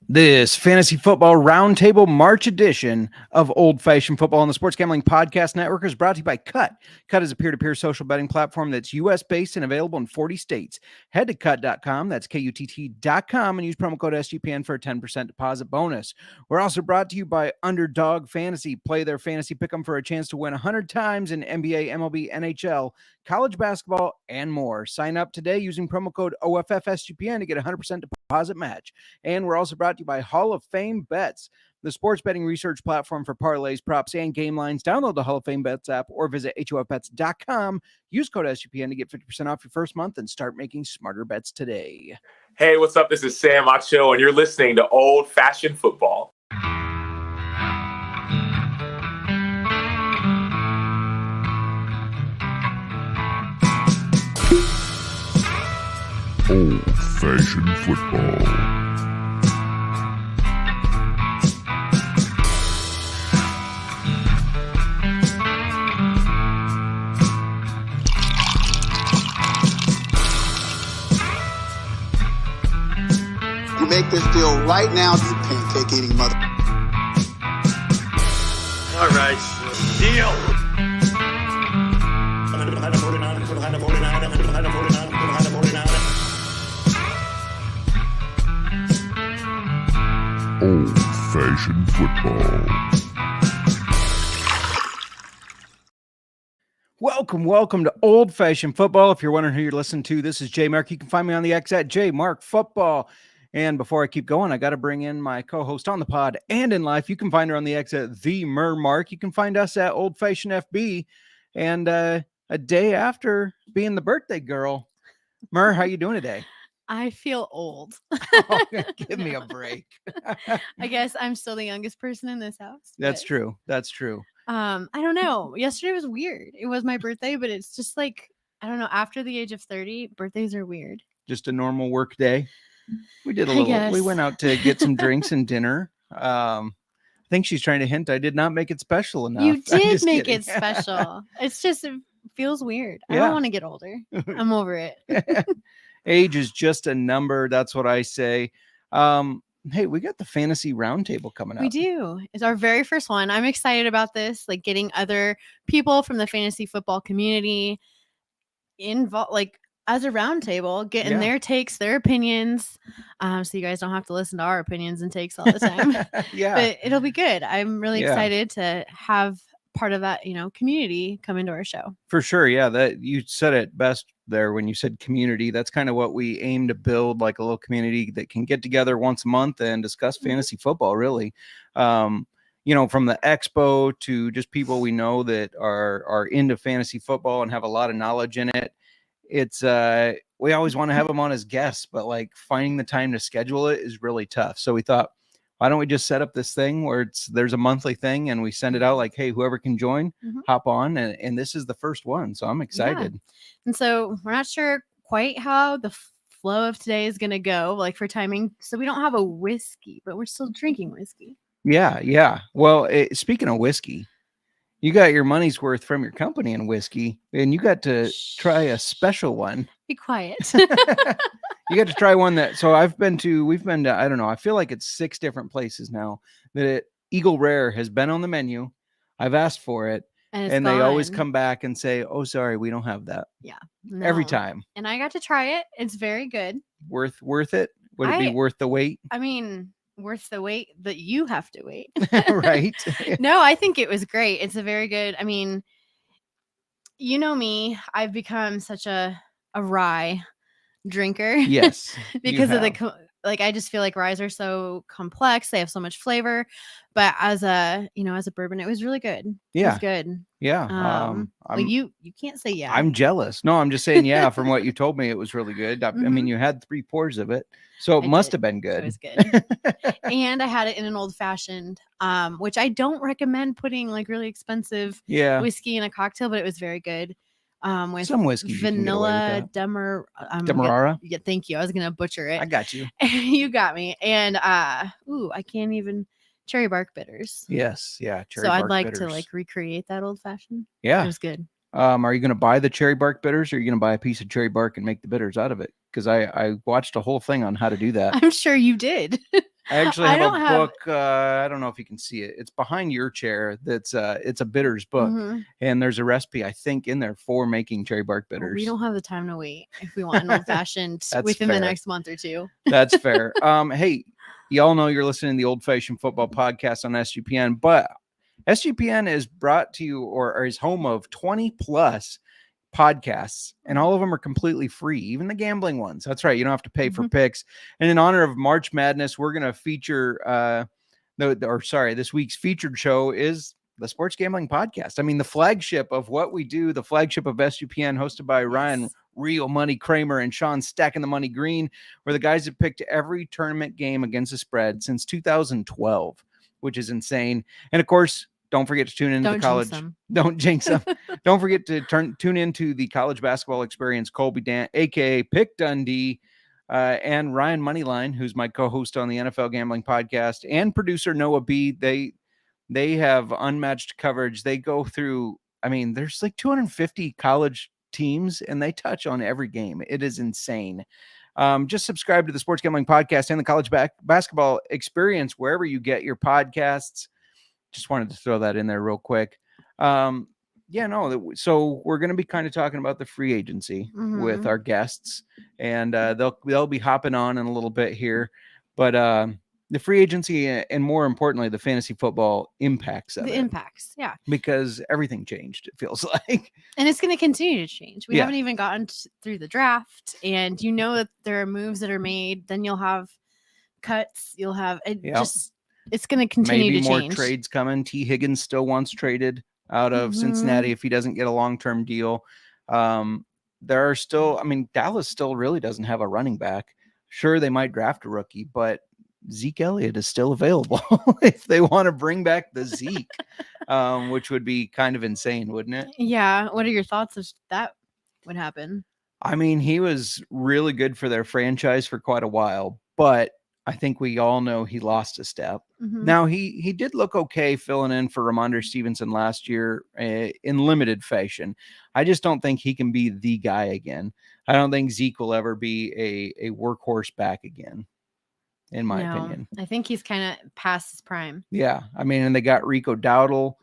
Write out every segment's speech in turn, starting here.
This fantasy football roundtable March edition of Old Fashioned Football on the Sports Gambling Podcast Network is brought to you by Cut. Cut is a peer-to-peer social betting platform that's U.S. based and available in 40 states. Head to cut.com, that's KUTT.com, and use promo code SGPN for a 10% deposit bonus. We're also brought to you by Underdog Fantasy. Play their fantasy pick'em for a chance to win 100 times in NBA, MLB, NHL, college basketball, and more. Sign up today using promo code OFFSGPN to get a 100% deposit match. And we're also brought to you by Hall of Fame Bets, the sports betting research platform for parlays, props, and game lines. Download the Hall of Fame Bets app or visit HOFBets.com. Use code SGPN to get 50% off your first month and start making smarter bets today. Hey, what's up? This is Sam Acho, and you're listening to Old Fashioned Football. Old-fashioned football. You make this deal right now, you pancake-eating mother. All right, deal. Old-fashioned football. Welcome to Old Fashioned Football. If you're wondering who you're listening to, this is J Mark. You can find me on the X at J Mark Football. And before I keep going, I got to bring in my co-host on the pod and in life. You can find her on the X at the Mark. You can find us at Old Fashioned FB. And a day after being the birthday girl, Mer, how you doing today? I feel old. Oh, give me a break. I guess I'm still the youngest person in this house. That's true. That's true. I don't know. Yesterday was weird. It was my birthday, but it's just like, I don't know. After the age of 30, birthdays are weird. Just a normal work day. We did a I little. guess. We went out to get some drinks and dinner. I think she's trying to hint I did not make it special enough. You I'm did just make kidding. it special. It's just, it feels weird. I Yeah. don't want to get older. I'm over it. Age is just a number. That's what I say. Hey, we got the fantasy roundtable coming up. We do. It's our very first one. I'm excited about this, like getting other people from the fantasy football community involved, like as a roundtable, getting Yeah. their takes, their opinions. So you guys don't have to listen to our opinions and takes all the time. Yeah. But it'll be good. I'm really Yeah. excited to have part of that, community come into our show. For sure. Yeah. That you said it best there when you said community. That's kind of what we aim to build, like a little community that can get together once a month and discuss fantasy football, really. From the expo to just people we know that are into fantasy football and have a lot of knowledge in it. It's we always want to have them on as guests, but like finding the time to schedule it is really tough. So we thought, why don't we just set up this thing where there's a monthly thing and we send it out like, hey, whoever can join, hop on. And this is the first one. So I'm excited. Yeah. And so we're not sure quite how the flow of today is going to go, like for timing. So we don't have a whiskey, but we're still drinking whiskey. Yeah. Yeah. Well, speaking of whiskey, you got your money's worth from your company in whiskey and you got to try a special one. Be quiet. You got to try one we've been to, I don't know, I feel like it's 6 different places now that Eagle Rare has been on the menu. I've asked for it and they always come back and say, oh, sorry, we don't have that. Yeah. Every No. time. And I got to try it. It's very good. Worth it? Would it be worth the wait? I mean, worth the wait that you have to wait. Right. No, I think it was great. It's a very good, I mean, you know me, I've become such a rye drinker. Yes. Because of I just feel like ryes are so complex. They have so much flavor, but as a bourbon, it was really good. Yeah. It was good. Yeah. You can't say yeah. I'm jealous. No, I'm just saying, yeah, from what you told me, it was really good. I mean, you had 3 pours of it, so it must have been good. It was good. And I had it in an old fashioned, which I don't recommend putting like really expensive whiskey in a cocktail, but it was very good. With some whiskey, vanilla Demerara. Yeah, thank you. I was gonna butcher it. I got you. You got me. And I can't even cherry bark bitters. Yes, yeah. So I'd like to like recreate that old fashioned. Yeah, it was good. Are you going to buy the cherry bark bitters, or are you going to buy a piece of cherry bark and make the bitters out of it? Because I watched a whole thing on how to do that. I'm sure you did. I actually I have don't a have- book. I don't know if you can see it. It's behind your chair. It's a bitters book, Mhm. and there's a recipe I think in there for making cherry bark Well, bitters. we don't have the time to wait if we want an old fashioned That's within the fair. next month or two. That's fair. Hey, y'all know you're listening to the Old Fashioned Football Podcast on SGPN, but SGPN is brought to you or is home of 20 plus podcasts, and all of them are completely free, even the gambling ones. That's right. You don't have to pay for picks. And in honor of March Madness, we're going to feature this week's featured show is the Sports Gambling Podcast. I mean, the flagship of what we do, the flagship of SGPN, hosted by Ryan Real Money Kramer and Sean Stacking the Money Green, where the guys have picked every tournament game against the spread since 2012, which is insane. And of course, don't forget to tune into the college. Don't jinx them. Don't forget to tune into the college basketball experience. Colby Dan, aka Pick Dundee, and Ryan Moneyline, who's my co-host on the NFL Gambling Podcast, and producer Noah B. They have unmatched coverage. They go through. I mean, there's like 250 college teams, and they touch on every game. It is insane. Just subscribe to the Sports Gambling Podcast and the college basketball experience wherever you get your podcasts. Just wanted to throw that in there real quick. So we're going to be kind of talking about the free agency with our guests, and they'll be hopping on in a little bit here, but the free agency and more importantly, the fantasy football impacts of it. Yeah, because everything changed, it feels like, and it's going to continue to change. We haven't even gotten through the draft, and you know that there are moves that are made. Then you'll have cuts. You'll have it's going to continue to change. Maybe more trades coming. T. Higgins still wants traded out of Cincinnati if he doesn't get a long-term deal. There are still, Dallas still really doesn't have a running back. Sure, they might draft a rookie, but Zeke Elliott is still available if they want to bring back the Zeke, which would be kind of insane, wouldn't it? Yeah. What are your thoughts if that would happen? He was really good for their franchise for quite a while, but I think we all know he lost a step. Now, he did look okay filling in for Ramondre Stevenson last year in limited fashion. I just don't think he can be the guy again. I don't think Zeke will ever be a workhorse back again, in my opinion. I think he's kind of past his prime. Yeah. And they got Rico Dowdle,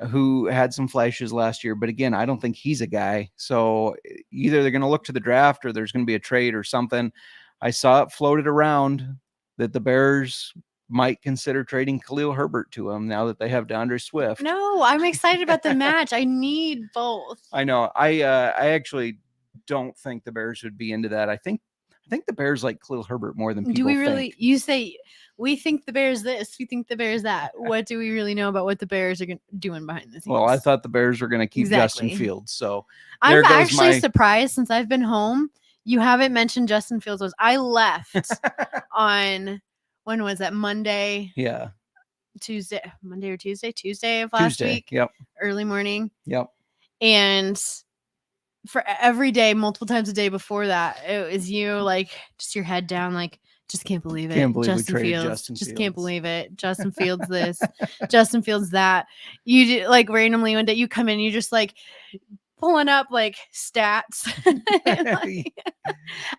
who had some flashes last year. But again, I don't think he's a guy. So either they're going to look to the draft or there's going to be a trade or something. I saw it floated around that the Bears might consider trading Khalil Herbert to him now that they have DeAndre Swift. No, I'm excited about the match. I need both. I know. I actually don't think the Bears would be into that. I think the Bears like Khalil Herbert more than people think. Do we really? Think. You say we think the Bears this, we think the Bears that. What do we really know about what the Bears are doing behind the scenes? Well, I thought the Bears were going to keep Justin Fields. So I'm actually surprised since I've been home. You haven't mentioned Justin Fields. I left on, when was that? Monday? Yeah. Monday or Tuesday of last week. Yep. Early morning. Yep. And for every day, multiple times a day before that, it was you just your head down, just can't believe it. Can't believe Justin Fields. Just can't believe it. Justin Fields this, Justin Fields that. You do, randomly one day you come in, you just pulling up stats.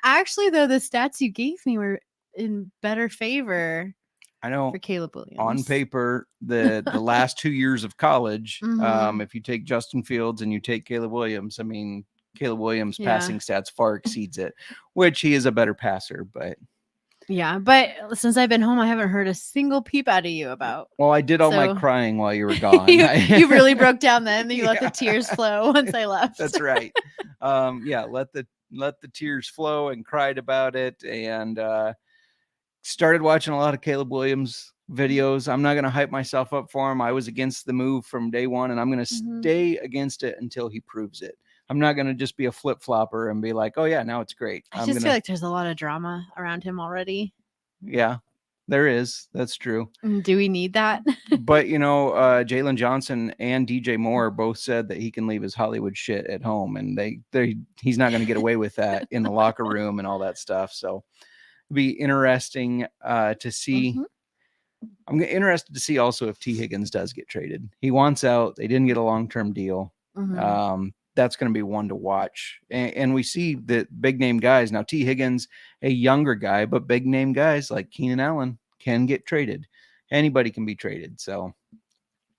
Actually, though, the stats you gave me were in better favor. I know for Caleb Williams. On paper, the last 2 years of college, if you take Justin Fields and you take Caleb Williams, Caleb Williams' passing stats far exceeds it, which he is a better passer, but. Yeah, but since I've been home, I haven't heard a single peep out of you about. Well, I did all my crying while you were gone. you really broke down then. You let the tears flow once I left. That's right. Let the tears flow and cried about it, and started watching a lot of Caleb Williams videos. I'm not going to hype myself up for him. I was against the move from day one, and I'm going to stay against it until he proves it. I'm not going to just be a flip-flopper and be like, oh, yeah, now it's great. I just feel like there's a lot of drama around him already. Yeah, there is. That's true. Do we need that? But, Jalen Johnson and DJ Moore both said that he can leave his Hollywood shit at home, and he's not going to get away with that in the locker room and all that stuff. So it'll be interesting to see. I'm interested to see also if T. Higgins does get traded. He wants out. They didn't get a long-term deal. That's going to be one to watch. And we see that big name guys. Now, T. Higgins, a younger guy, but big name guys like Keenan Allen can get traded. Anybody can be traded. So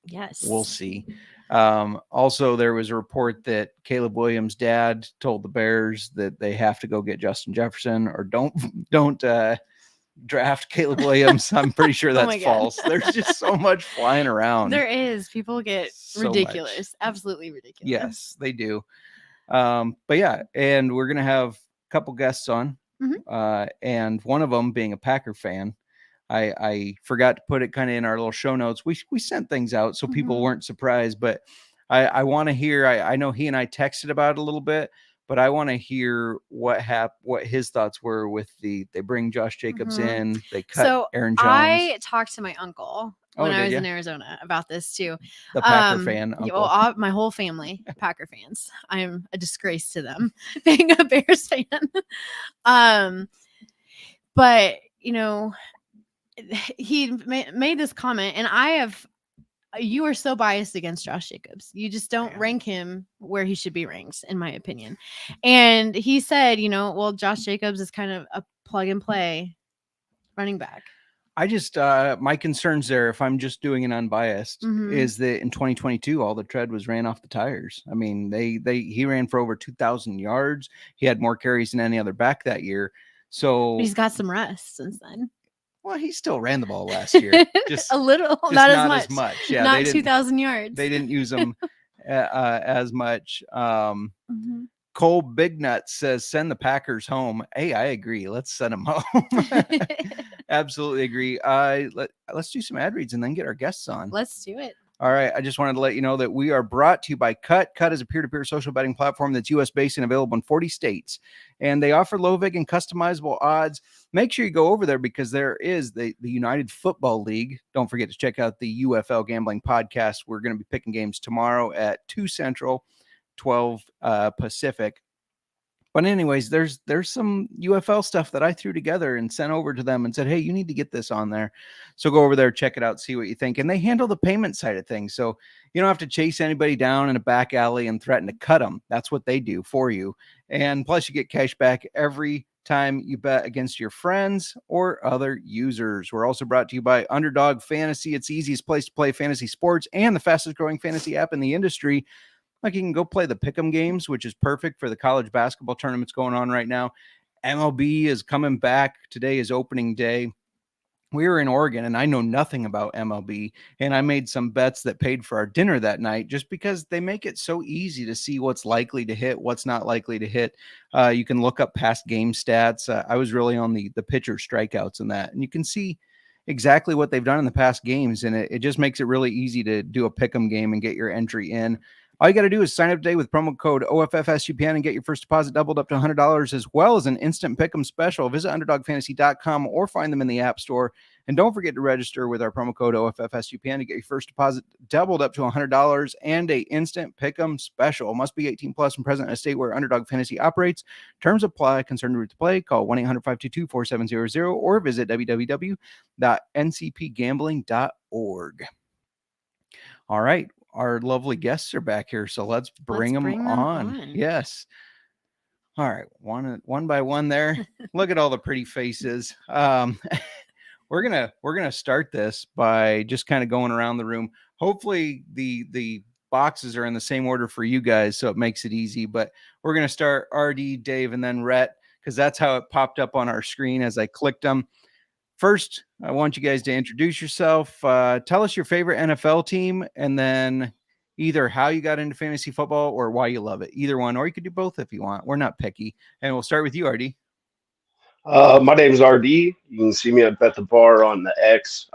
Yes. we'll see. Also, there was a report that Caleb Williams' dad told the Bears that they have to go get Justin Jefferson, or don't draft Caleb Williams. I'm pretty sure Oh that's my God. false. There's just so much flying around. There is. People get So ridiculous. much. Absolutely ridiculous. Yes, they do. But yeah, and we're gonna have a couple guests on, and one of them being a Packer fan. I forgot to put it kind of in our little show notes. We sent things out so people weren't surprised, but I want to hear. I know he and I texted about it a little bit, but I want to hear what his thoughts were with they bring Josh Jacobs in, they cut Aaron Jones. I talked to my uncle when I was ya? in Arizona about this too. The Packer fan yeah, uncle. well, my whole family, Packer fans. I'm a disgrace to them being a Bears fan. But he made this comment, and you are so biased against Josh Jacobs. You just don't rank him where he should be ranked, in my opinion. And he said, well, Josh Jacobs is kind of a plug and play running back. I just my concerns there, if I'm just doing an unbiased, is that in 2022 all the tread was ran off the tires. I mean, he ran for over 2,000 yards. He had more carries than any other back that year. So But he's got some rest since then. Well, he still ran the ball last year. Just a little, just not as as much. Yeah, not 2,000 yards. They didn't use him as much. Cole Bignut says, send the Packers home. Hey, I agree. Let's send them home. Absolutely agree. Let's do some ad reads and then get our guests on. Let's do it. All right. I just wanted to let you know that we are brought to you by Cut. Cut is a peer-to-peer social betting platform that's U.S. based and available in 40 states. And they offer low vig and customizable odds. Make sure you go over there because there is the United Football League. Don't forget to check out the UFL Gambling Podcast. We're going to be picking games tomorrow at 2 Central, 12 Pacific. But anyways, there's some UFL stuff that I threw together and sent over to them and said, hey, you need to get this on there. So go over there, check it out, see what you think. And they handle the payment side of things. So you don't have to chase anybody down in a back alley and threaten to cut them. That's what they do for you. And plus you get cash back every time you bet against your friends or other users. We're also brought to you by Underdog Fantasy. It's the easiest place to play fantasy sports and the fastest growing fantasy app in the industry. Like you can go play the pick'em games, which is perfect for the college basketball tournaments going on right now. MLB is coming back. Today is opening day. We were in Oregon, and I know nothing about MLB, and I made some bets that paid for our dinner that night just because they make it so easy to see what's likely to hit, what's not likely to hit. You can look up past game stats. I was really on the pitcher strikeouts and that, and you can see exactly what they've done in the past games, and it just makes it really easy to do a pick'em game and get your entry in. All you got to do is sign up today with promo code OFFSGPN and get your first deposit doubled up to $100 as well as an instant pick'em special. Visit UnderdogFantasy.com or find them in the App Store. And don't forget to register with our promo code OFFSGPN to get your first deposit doubled up to $100 and a instant pick'em special. Must be 18 plus and present in a state where Underdog Fantasy operates. Terms apply. Concerned route to play. Call 1-800-522-4700 or visit www.ncpgambling.org. All right. Our lovely guests are back here, so let's bring them on. Yes. All right, one by one there. Look at all the pretty faces. We're gonna start this by just kind of going around the room. Hopefully the boxes are in the same order for you guys, so it makes it easy. But we're gonna start RD, Dave, and then Rhett, because that's how it popped up on our screen as I clicked them. First, I want you guys to introduce yourself. Tell us your favorite NFL team, and then either how you got into fantasy football or why you love it. Either one, or you could do both if you want. We're not picky. And we'll start with you, RD. My name is RD. You can see me at Bet the Bar on the X.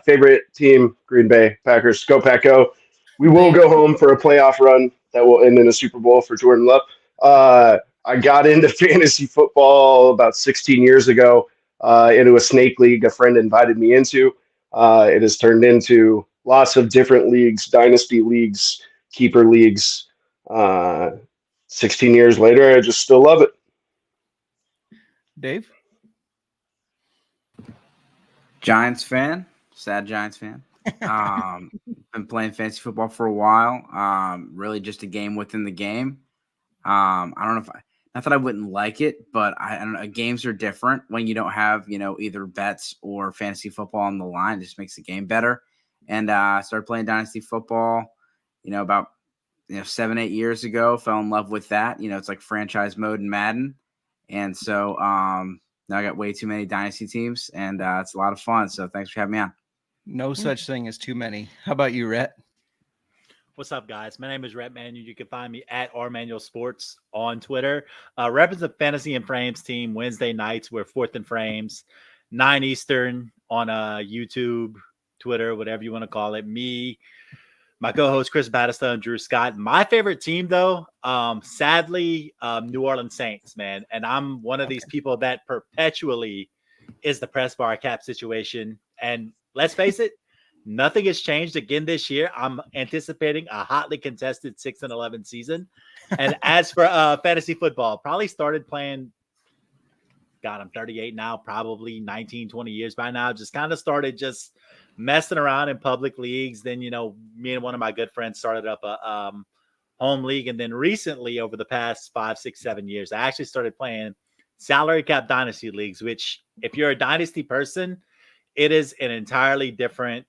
Favorite team, Green Bay Packers. Go Pack Go. We will go home for a playoff run that will end in a Super Bowl for Jordan Love. I got into fantasy football about 16 years ago into a snake league a friend invited me into. It has turned into lots of different leagues, dynasty leagues, keeper leagues. 16 years later, I just still love it. Dave? Giants fan, sad Giants fan. Been playing fantasy football for a while. Really just a game within the game. I don't know if not that I wouldn't like it, but I don't know. Games are different when you don't have, either bets or fantasy football on the line. It just makes the game better. And I started playing Dynasty football, about 7-8 years ago. Fell in love with that. It's like franchise mode in Madden. And so now I got way too many Dynasty teams, and it's a lot of fun. So thanks for having me on. No such thing as too many. How about you, Rhett? What's up, guys? My name is Rhett Manuel. You can find me at RManuel Sports on Twitter. Represents the Fantasy and Frames team Wednesday nights. We're 4th and Frames, 9 Eastern on YouTube, Twitter, whatever you want to call it. Me, my co-host Chris Battista and Drew Scott. My favorite team, though, sadly, New Orleans Saints, man. And I'm one of these people that perpetually is the press bar cap situation. And let's face it, nothing has changed again this year. I'm anticipating a hotly contested 6-11 season. And as for fantasy football, probably started playing, God, I'm 38 now, probably 19, 20 years by now. Just kind of started just messing around in public leagues. Then, me and one of my good friends started up a home league. And then recently, over the past 5, 6, 7 years, I actually started playing salary cap dynasty leagues, which if you're a dynasty person, it is an entirely different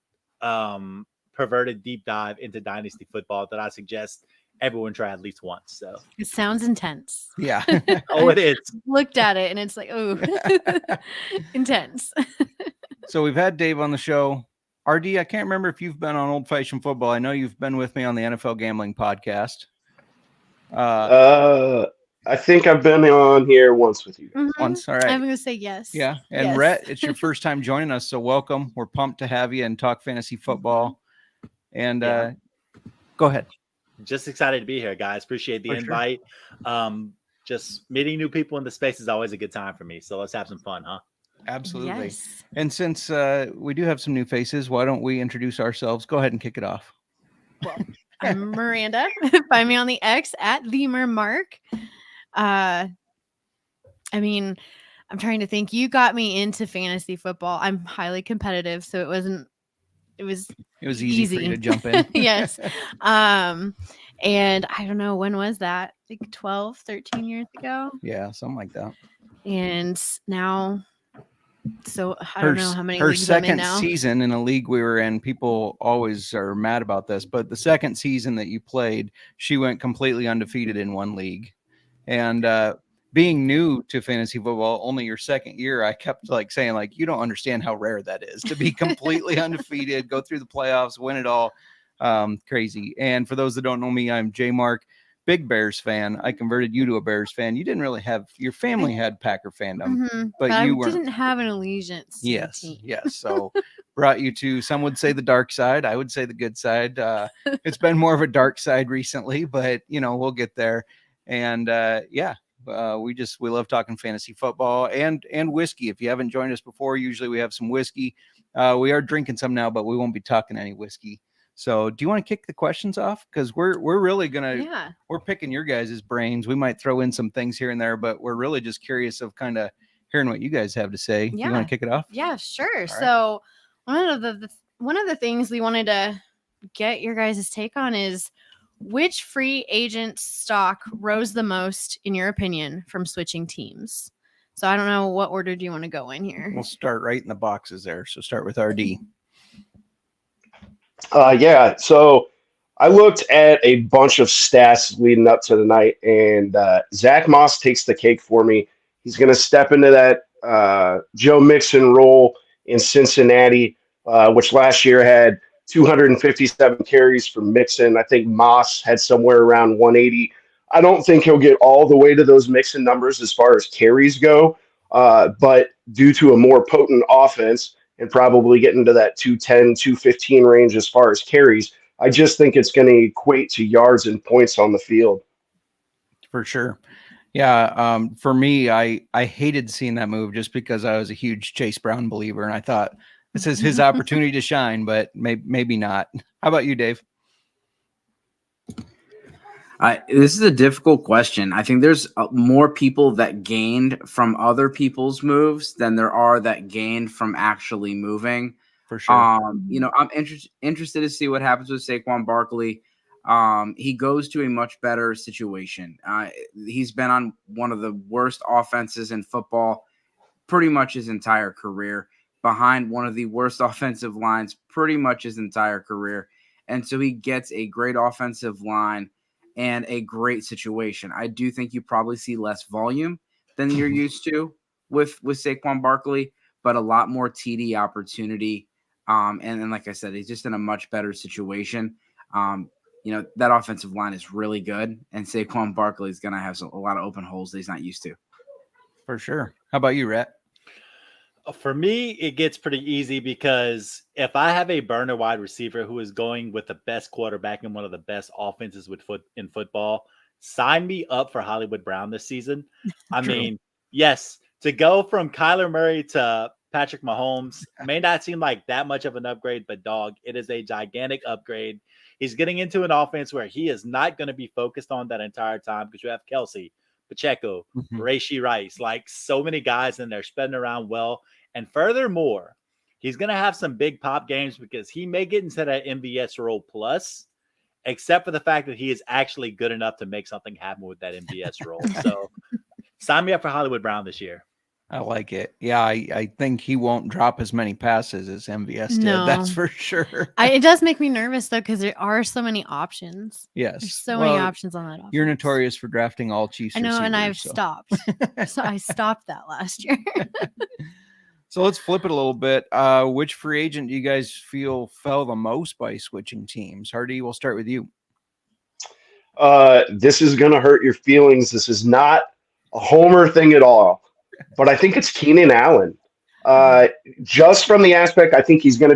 perverted deep dive into dynasty football that I suggest everyone try at least once. So It sounds intense. Yeah. oh, it is. Looked at it and it's like, oh, intense. So we've had Dave on the show. RD, I can't remember if you've been on Old Fashioned Football. I know you've been with me on the NFL Gambling Podcast. I think I've been on here once with you. Once, all right. I'm going to say yes. Yeah. And Yes. Rhett, it's your first time joining us, so welcome. We're pumped to have you and talk fantasy football. And go ahead. Just excited to be here, guys. Appreciate the For sure. invite. Just meeting new people in the space is always a good time for me. So let's have some fun, huh? Absolutely. Yes. And since we do have some new faces, why don't we introduce ourselves? Go ahead and kick it off. Well, I'm Miranda. Find me on the X at @LemerMark. I mean, I'm trying to think. You got me into fantasy football. I'm highly competitive, so it was easy for you to jump in. Yes. And I don't know, when was that? Like 12, 13 years ago. Yeah, something like that. And now, so I don't know how many her leagues I'm in second now. season in a league we were in, people always are mad about this, but the second season that you played, she went completely undefeated in one league. And being new to fantasy football, only your second year, I kept saying you don't understand how rare that is to be completely undefeated, go through the playoffs, win it all. Crazy. And for those that don't know me, I'm J Mark, big Bears fan. I converted you to a Bears fan. You didn't really have, your family had Packer fandom, but you I weren't. didn't have an allegiance. to the Yes. team. Yes. So brought you to, some would say the dark side. I would say the good side. It's been more of a dark side recently, but we'll get there. And we love talking fantasy football and whiskey. If you haven't joined us before, usually we have some whiskey. We are drinking some now, but we won't be talking any whiskey. So do you want to kick the questions off? Because we're really we're picking your guys' brains. We might throw in some things here and there, but we're really just curious of kind of hearing what you guys have to say. Yeah. You want to kick it off? Yeah, sure. All So one of the things we wanted to get your guys' take on is, which free agent stock rose the most, in your opinion, from switching teams? So I don't know, what order do you want to go in here? We'll start right in the boxes there. So start with RD. So I looked at a bunch of stats leading up to the night, and Zach Moss takes the cake for me. He's going to step into that Joe Mixon role in Cincinnati, which last year had 257 carries for Mixon. I think Moss had somewhere around 180. I don't think he'll get all the way to those Mixon numbers as far as carries go, but due to a more potent offense and probably getting to that 210, 215 range as far as carries, I just think it's going to equate to yards and points on the field. For sure. Yeah. For me, I hated seeing that move just because I was a huge Chase Brown believer, and I thought this is his opportunity to shine, but maybe not. How about you, Dave? This is a difficult question. I think there's more people that gained from other people's moves than there are that gained from actually moving. For sure. I'm interested to see what happens with Saquon Barkley. he goes to a much better situation. He's been on one of the worst offenses in football pretty much his entire career, behind one of the worst offensive lines pretty much his entire career. And so he gets a great offensive line and a great situation. I do think you probably see less volume than you're used to with Saquon Barkley, but a lot more TD opportunity. And like I said, he's just in a much better situation. That offensive line is really good, and Saquon Barkley is going to have a lot of open holes that he's not used to. For sure. How about you, Rhett? For me, it gets pretty easy because if I have a burner wide receiver who is going with the best quarterback and one of the best offenses in football, sign me up for Hollywood Brown this season. I mean, yes, to go from Kyler Murray to Patrick Mahomes may not seem like that much of an upgrade, but dog, it is a gigantic upgrade. He's getting into an offense where he is not going to be focused on that entire time because you have Kelsey, Pacheco, Rashee Rice, like so many guys in there spreading around well. And furthermore, he's going to have some big pop games because he may get into that MVS role plus, except for the fact that he is actually good enough to make something happen with that MVS role. So sign me up for Hollywood Brown this year. I like it. Yeah, I think he won't drop as many passes as MVS did. No. That's for sure. It does make me nervous, though, because there are so many options. Yes. There's so many options on that offense. You're notorious for drafting all Chiefs. I know, and I've so. stopped. So I stopped that last year. So let's flip it a little bit. Which free agent do you guys feel fell the most by switching teams? Hardy, we'll start with you. This is going to hurt your feelings. This is not a homer thing at all, but I think it's Keenan Allen. Just from the aspect, I actually think he's going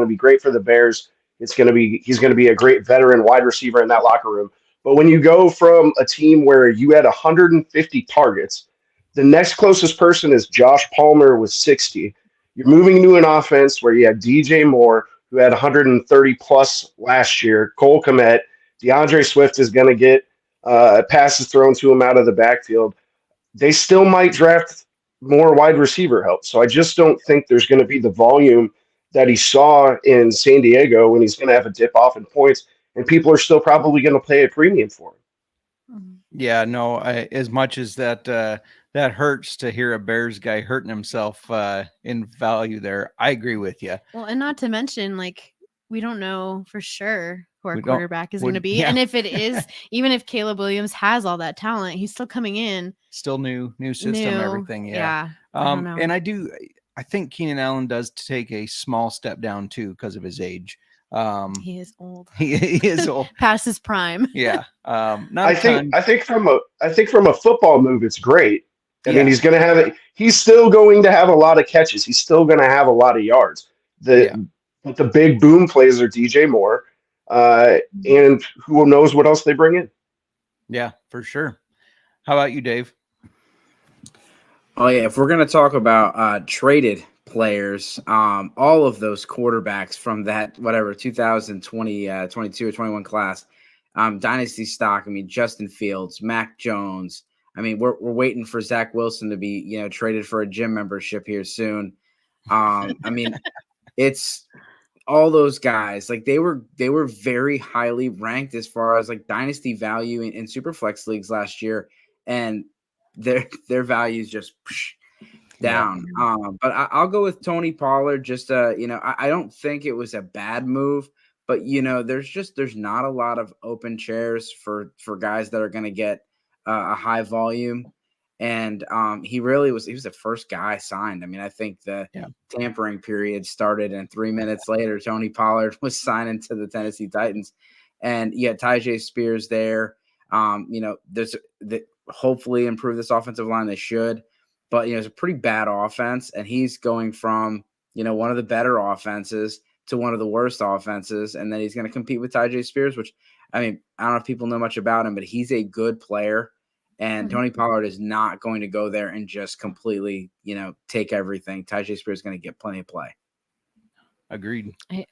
to be great for the Bears. He's going to be a great veteran wide receiver in that locker room. But when you go from a team where you had 150 targets, the next closest person is Josh Palmer with 60. You're moving to an offense where you have DJ Moore, who had 130 plus last year, Cole Kmet, DeAndre Swift is going to get passes thrown to him out of the backfield. They still might draft more wide receiver help. So I just don't think there's going to be the volume that he saw in San Diego when he's going to have a dip off in points, and people are still probably going to pay a premium for him. Yeah, no, as much as that hurts to hear a Bears guy hurting himself in value there. I agree with you. Well, and not to mention, we don't know for sure who our quarterback is going to be. Yeah. And if it is, even if Caleb Williams has all that talent, he's still coming in. Still new system, everything. Yeah. And I think Keenan Allen does take a small step down too because of his age. He is old. He is old. Past his prime. Yeah. I think from a football move, it's great. I mean, he's going to have it. He's still going to have a lot of catches. He's still going to have a lot of yards. But the big boom plays are DJ Moore, and who knows what else they bring in. Yeah, for sure. How about you, Dave? Oh yeah, if we're going to talk about traded players, all of those quarterbacks from that 2020, 22 or 21 class, dynasty stock. I mean, Justin Fields, Mac Jones. I mean, we're waiting for Zach Wilson to be, traded for a gym membership here soon. I mean, it's all those guys. Like they were very highly ranked as far as dynasty value in Superflex leagues last year, and their values just down. But I'll go with Tony Pollard. Just I don't think it was a bad move, but there's not a lot of open chairs for guys that are going to get a high volume, and he was the first guy signed. I mean, I think the tampering period started, and 3 minutes later, Tony Pollard was signing to the Tennessee Titans, and Tyjae Spears there. There's hopefully improve this offensive line. They should, but it's a pretty bad offense, and he's going from one of the better offenses to one of the worst offenses, and then he's going to compete with Tyjae Spears, which I mean, I don't know if people know much about him, but he's a good player. And Tony Pollard is not going to go there and just completely, take everything. Tyjae Spears is going to get plenty of play. Agreed.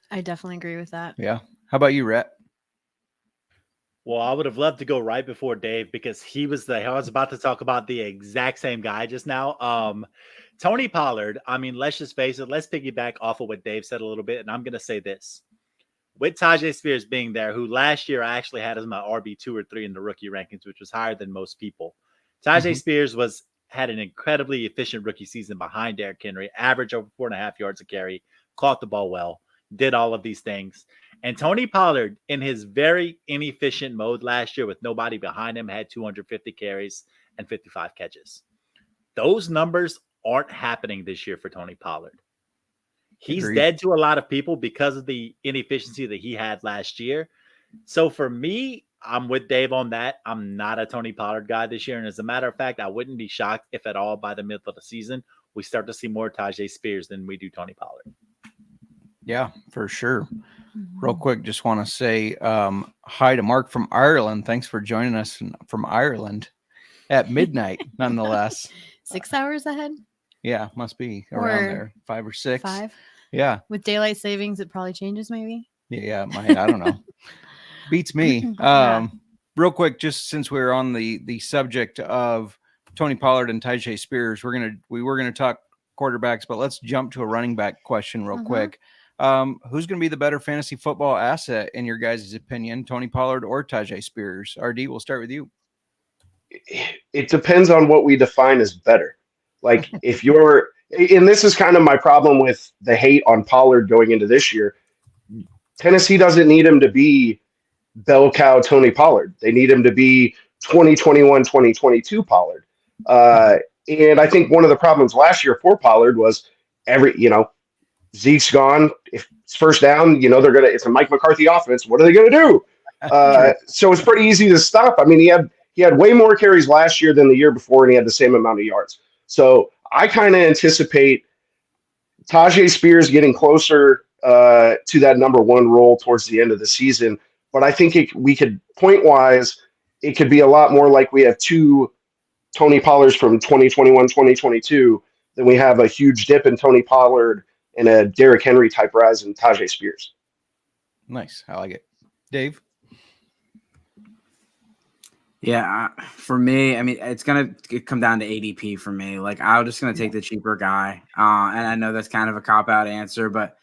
I definitely agree with that. Yeah. How about you, Rhett? Well, I would have loved to go right before Dave because I was about to talk about the exact same guy just now. Tony Pollard, I mean, let's just face it. Let's piggyback off of what Dave said a little bit. And I'm going to say this. with Tajay Spears being there, who last year I actually had as my RB 2 or 3 in the rookie rankings, which was higher than most people. Tajay Spears had an incredibly efficient rookie season behind Derrick Henry, average over 4.5 yards a carry, caught the ball well, did all of these things. And Tony Pollard, in his very inefficient mode last year with nobody behind him, had 250 carries and 55 catches. Those numbers aren't happening this year for Tony Pollard. He's dead to a lot of people because of the inefficiency that he had last year. So for me, I'm with Dave on that. I'm not a Tony Pollard guy this year. And as a matter of fact, I wouldn't be shocked if at all by the middle of the season, we start to see more Tajay Spears than we do Tony Pollard. Yeah, for sure. Real quick, just want to say hi to Mark from Ireland. Thanks for joining us from Ireland at midnight, nonetheless. 6 hours ahead? Yeah, must be around there. 5 or 6. 5? Yeah. With daylight savings, it probably changes maybe. Yeah, I don't know. Beats me. Real quick, just since we're on the subject of Tony Pollard and Tajay Spears, we were gonna talk quarterbacks, but let's jump to a running back question real quick. Who's going to be the better fantasy football asset in your guys' opinion, Tony Pollard or Tajay Spears? RD, we'll start with you. It depends on what we define as better. Like if you're, and this is kind of my problem with the hate on Pollard going into this year. Tennessee doesn't need him to be bell cow Tony Pollard. They need him to be 2021, 2022 Pollard. And I think one of the problems last year for Pollard was Zeke's gone. If it's first down, it's a Mike McCarthy offense. What are they going to do? So it's pretty easy to stop. I mean, he had way more carries last year than the year before, and he had the same amount of yards. So I kind of anticipate Tajay Spears getting closer to that number 1 role towards the end of the season. But I think we could, point-wise, it could be a lot more like we have 2 Tony Pollards from 2021, 2022, than we have a huge dip in Tony Pollard and a Derrick Henry type rise in Tajay Spears. Nice. I like it. Dave? Yeah, for me, I mean, it's going to come down to ADP for me. Like, I'm just going to take the cheaper guy. And I know that's kind of a cop-out answer, but,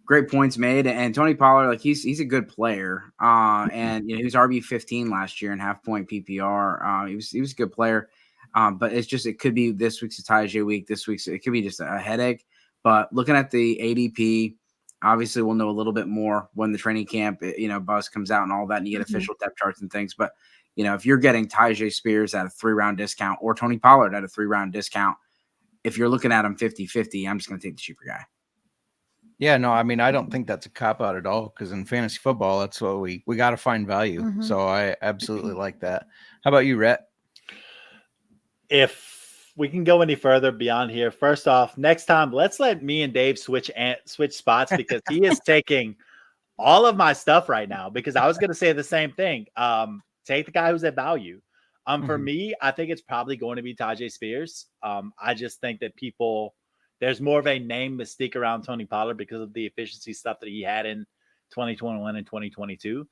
great points made. And Tony Pollard, like, he's a good player. And, he was RB15 last year in half-point PPR. He was a good player. But it could be this week's a Tajay week. This week's, it could be just a headache. But looking at the ADP, obviously we'll know a little bit more when the training camp, buzz comes out and all that, and you get official depth charts and things. But, if you're getting Tajay Spears at a 3-round discount or Tony Pollard at a 3-round discount, if you're looking at him 50-50, I'm just going to take the cheaper guy. Yeah, no, I mean, I don't think that's a cop-out at all, because in fantasy football, that's what we got to find value. So I absolutely like that. How about you, Rhett? If we can go any further beyond here, first off, next time, let's let me and Dave switch spots, because he is taking all of my stuff right now, because I was going to say the same thing. Take the guy who's at value. For me, I think it's probably going to be Tajay Spears. I just think that there's more of a name mystique around Tony Pollard because of the efficiency stuff that he had in 2021 and 2022.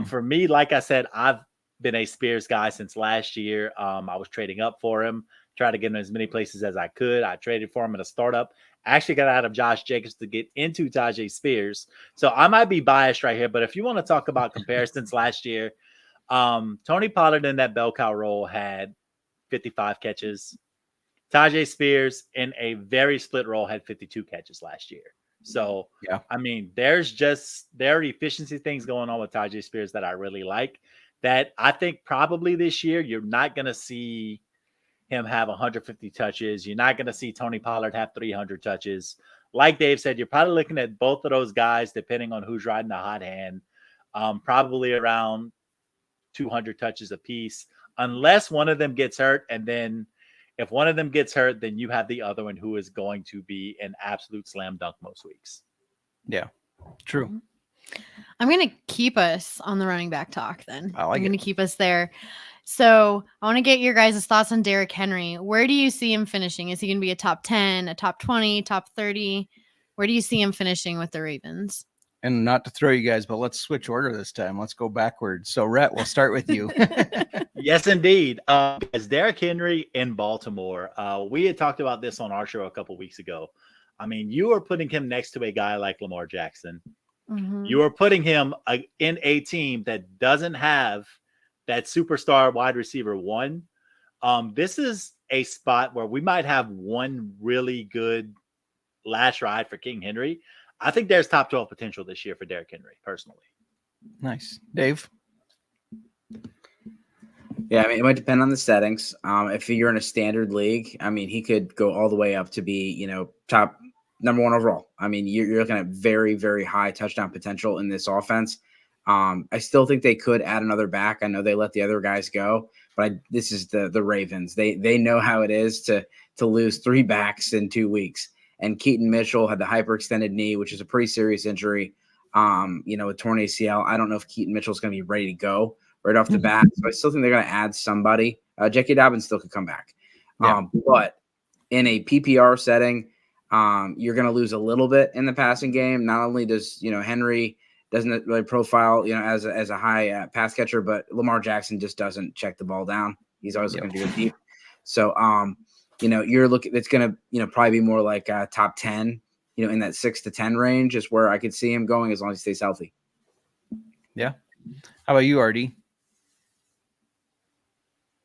For me, like I said, I've been a Spears guy since last year. I was trading up for him, tried to get him as many places as I could. I traded for him in a startup. I actually got out of Josh Jacobs to get into Tajay Spears. So I might be biased right here, but if you want to talk about comparisons last year, Tony Pollard in that bell cow role had 55 catches. Tajay Spears in a very split role had 52 catches last year. So, yeah, I mean, there are efficiency things going on with Tajay Spears that I really like, that I think probably this year you're not going to see him have 150 touches. You're not going to see Tony Pollard have 300 touches. Like Dave said, you're probably looking at both of those guys, depending on who's riding the hot hand, probably around 200 touches apiece, unless one of them gets hurt. And then if one of them gets hurt, then you have the other one who is going to be an absolute slam dunk most weeks. Yeah, true. I'm going to keep us on the running back talk then. I'm going to keep us there. So I want to get your guys' thoughts on Derrick Henry. Where do you see him finishing? Is he going to be a top 10, a top 20, top 30? Where do you see him finishing with the Ravens? And not to throw you guys, but let's switch order this time. Let's go backwards. So, Rhett, we'll start with you. Yes, indeed. As Derrick Henry in Baltimore, we had talked about this on our show a couple weeks ago. I mean, you are putting him next to a guy like Lamar Jackson. Mhm. You are putting him in a team that doesn't have that superstar wide receiver one. This is a spot where we might have one really good last ride for King Henry. I think there's top 12 potential this year for Derrick Henry, personally. Nice. Dave? Yeah, I mean, it might depend on the settings. If you're in a standard league, I mean, he could go all the way up to be, top number 1 overall. I mean, you're looking at very, very high touchdown potential in this offense. I still think they could add another back. I know they let the other guys go, but this is the Ravens. They know how it is to lose 3 backs in 2 weeks. And Keaton Mitchell had the hyperextended knee, which is a pretty serious injury. With torn ACL, I don't know if Keaton Mitchell's going to be ready to go right off the bat. So I still think they're going to add somebody. J.K. Dobbins still could come back. Yeah. But in a PPR setting, you're going to lose a little bit in the passing game. Not only does, Henry doesn't really profile, as a high pass catcher, but Lamar Jackson just doesn't check the ball down. He's always looking to go deep. So, you're looking, it's going to, probably be more like top 10, in that 6 to 10 range is where I could see him going as long as he stays healthy. Yeah. How about you, RD?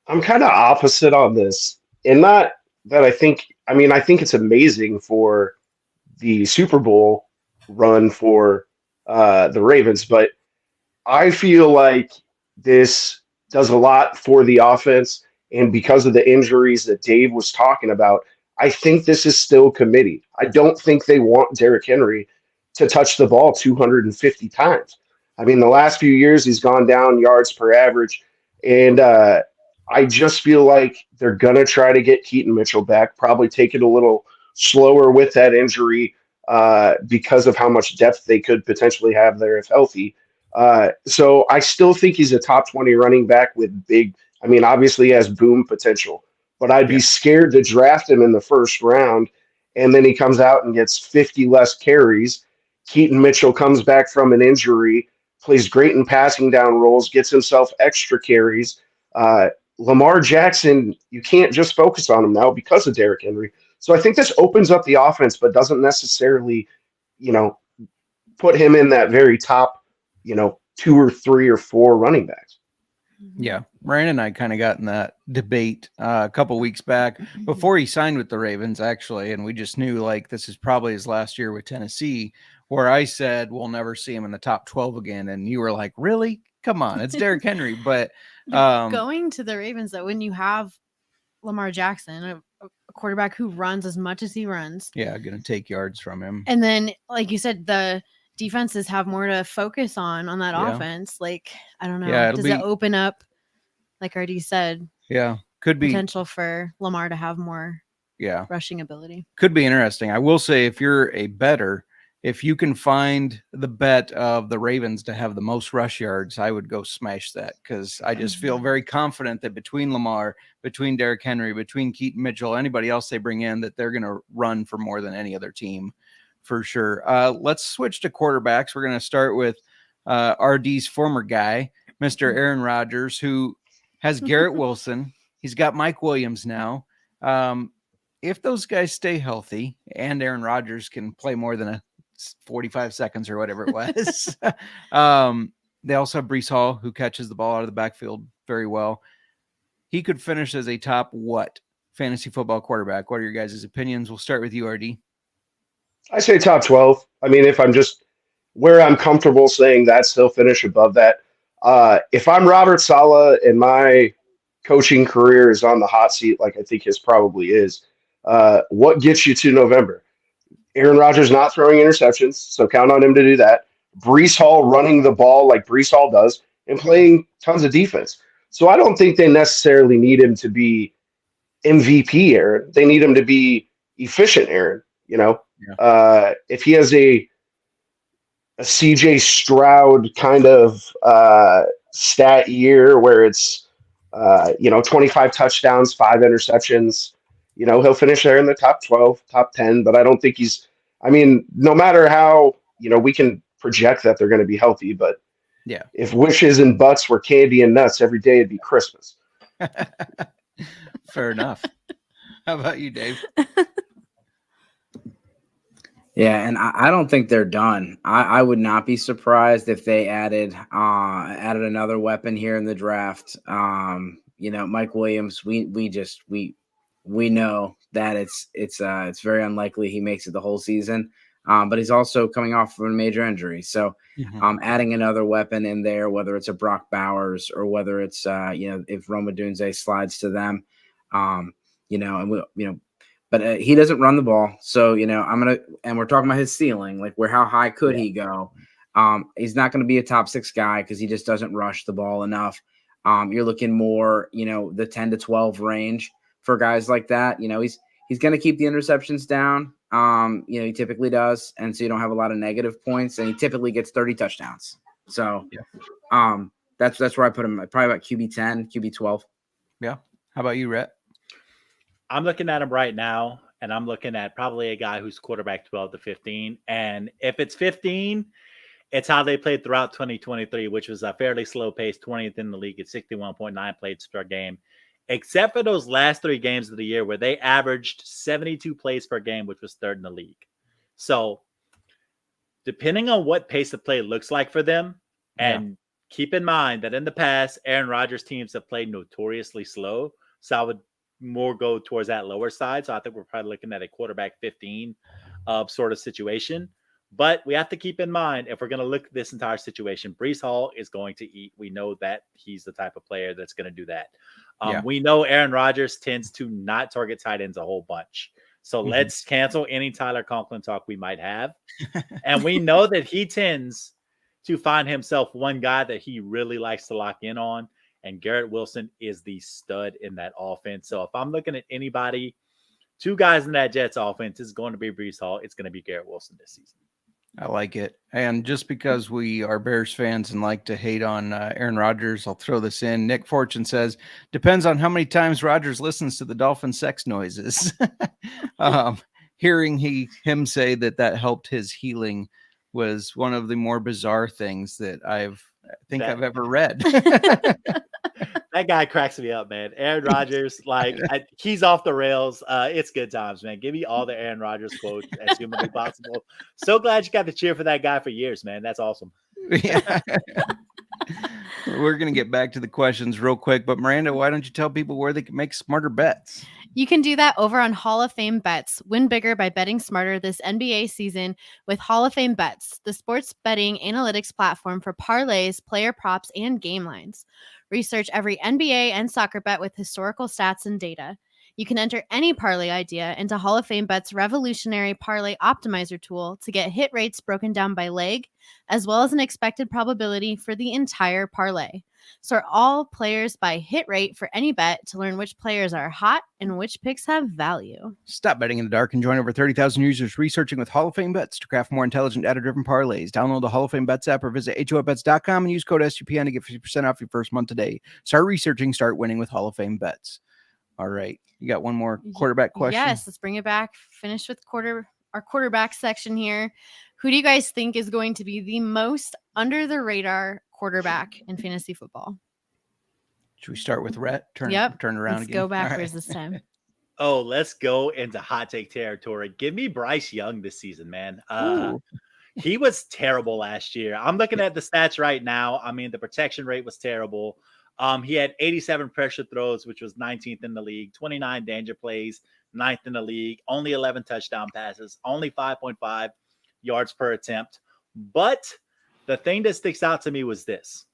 I'm kind of opposite on this. And not that I think it's amazing for the Super Bowl run for the Ravens, but I feel like this does a lot for the offense. And because of the injuries that Dave was talking about, I think this is still committee. I don't think they want Derrick Henry to touch the ball 250 times. I mean, the last few years he's gone down yards per average. And I just feel like they're going to try to get Keaton Mitchell back, probably take it a little slower with that injury because of how much depth they could potentially have there if healthy. So I still think he's a top 20 running back with obviously he has boom potential, but I'd be scared to draft him in the first round. And then he comes out and gets 50 less carries. Keaton Mitchell comes back from an injury, plays great in passing down roles, gets himself extra carries. Lamar Jackson, you can't just focus on him now because of Derrick Henry. So I think this opens up the offense, but doesn't necessarily, put him in that very top, 2 or 3 or 4 running backs. Yeah. Ryan and I kind of got in that debate a couple weeks back before he signed with the Ravens, actually. And we just knew this is probably his last year with Tennessee, where I said, we'll never see him in the top 12 again. And you were like, really? Come on, it's Derrick Henry. But going to the Ravens, though, when you have Lamar Jackson, a quarterback who runs as much as he runs. Yeah, going to take yards from him. And then, like you said, the defenses have more to focus on that offense. I don't know. Yeah, does it open up, like RD said? Yeah, could be potential for Lamar to have more rushing ability. Could be interesting. I will say, if you're a bettor, if you can find the bet of the Ravens to have the most rush yards, I would go smash that, because I just feel very confident that between Lamar, between Derrick Henry, between Keaton Mitchell, anybody else they bring in, that they're going to run for more than any other team for sure. Let's switch to quarterbacks. We're going to start with RD's former guy, Mr. Aaron Rodgers, who has Garrett Wilson. He's got Mike Williams now. If those guys stay healthy and Aaron Rodgers can play more than 45 seconds or whatever it was. They also have Breece Hall, who catches the ball out of the backfield very well. He could finish as a top fantasy football quarterback. What are your guys' opinions? We'll start with you, RD. I say top 12. I mean, if I'm just where I'm comfortable saying that, still finish above that. If I'm Robert Saleh and my coaching career is on the hot seat, like I think his probably is, what gets you to November? Aaron Rodgers not throwing interceptions, so count on him to do that. Breece Hall running the ball like Breece Hall does and playing tons of defense. So I don't think they necessarily need him to be MVP Aaron. They need him to be efficient Aaron, If he has a CJ Stroud kind of stat year where it's 25 touchdowns, 5 interceptions, he'll finish there in the top 12, top 10, but I don't think no matter how, we can project that they're going to be healthy, but if wishes and butts were candy and nuts every day, it'd be Christmas. Fair enough. How about you, Dave? Yeah, and I don't think they're done. I would not be surprised if they added another weapon here in the draft. Mike Williams, we know that it's very unlikely he makes it the whole season. But he's also coming off of a major injury. So adding another weapon in there, whether it's a Brock Bowers or whether it's if Roma Dunze slides to them, but he doesn't run the ball. So, and we're talking about his ceiling, like how high could he go? He's not going to be a top 6 guy because he just doesn't rush the ball enough. You're looking more, the 10 to 12 range for guys like that. He's going to keep the interceptions down. He typically does. And so you don't have a lot of negative points, and he typically gets 30 touchdowns. So, that's where I put him. Probably about QB 10, QB 12. Yeah. How about you, Rhett? I'm looking at him right now, and I'm looking at probably a guy who's quarterback 12 to 15. And if it's 15, it's how they played throughout 2023, which was a fairly slow pace, 20th in the league at 61.9 plays per game, except for those last 3 games of the year where they averaged 72 plays per game, which was 3rd in the league. So depending on what pace of play looks like for them, and keep in mind that in the past, Aaron Rodgers teams have played notoriously slow. So I would more go towards that lower side. So I think we're probably looking at a quarterback 15 sort of situation. But we have to keep in mind, if we're going to look at this entire situation, Breece Hall is going to eat. We know that he's the type of player that's going to do that. We know Aaron Rodgers tends to not target tight ends a whole bunch. So let's cancel any Tyler Conklin talk we might have. And we know that he tends to find himself one guy that he really likes to lock in on. And Garrett Wilson is the stud in that offense. So if I'm looking at anybody, 2 guys in that Jets offense, is going to be Breece Hall. It's going to be Garrett Wilson this season. I like it. And just because we are Bears fans and like to hate on Aaron Rodgers, I'll throw this in. Nick Fortune says, depends on how many times Rodgers listens to the Dolphin sex noises. Hearing him say that helped his healing was one of the more bizarre things that I've ever read. That guy cracks me up, man. Aaron Rodgers, he's off the rails. It's good times, man. Give me all the Aaron Rodgers quotes as humanly possible. So glad you got to cheer for that guy for years, man. That's awesome. Yeah. We're going to get back to the questions real quick, but Miranda, why don't you tell people where they can make smarter bets? You can do that over on Hall of Fame Bets. Win bigger by betting smarter this NBA season with Hall of Fame Bets, the sports betting analytics platform for parlays, player props, and game lines. Research every NBA and soccer bet with historical stats and data. You can enter any parlay idea into Hall of Fame Bet's revolutionary parlay optimizer tool to get hit rates broken down by leg, as well as an expected probability for the entire parlay. Sort all players by hit rate for any bet to learn which players are hot and which picks have value. Stop betting in the dark and join over 30,000 users researching with Hall of Fame Bets to craft more intelligent, data-driven parlays. Download the Hall of Fame Bets app or visit HOFBets.com and use code SGPN to get 50% off your first month today. Start researching, start winning with Hall of Fame Bets. All right. You got one more quarterback question? Yes, let's bring it back. Finish with our quarterback section here. Who do you guys think is going to be the most under the radar quarterback in fantasy football? Should we start with Rhett? Turn around. Let's go backwards this time. Oh, let's go into hot take territory. Give me Bryce Young this season, man. He was terrible last year. I'm looking at the stats right now. I mean, the protection rate was terrible. He had 87 pressure throws, which was 19th in the league, 29 danger plays, 9th in the league, only 11 touchdown passes, only 5.5 yards per attempt. But the thing that sticks out to me was this: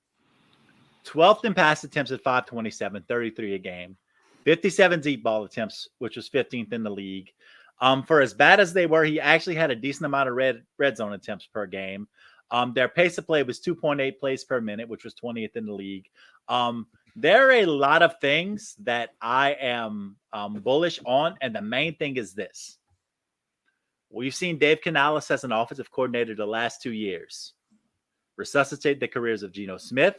12th in pass attempts at 527, 33 a game, 57 deep ball attempts, which was 15th in the league. For as bad as they were, he actually had a decent amount of red zone attempts per game. Their pace of play was 2.8 plays per minute, which was 20th in the league. There are a lot of things that I am bullish on, and the main thing is this. We've seen Dave Canales as an offensive coordinator the last 2 years resuscitate the careers of Geno Smith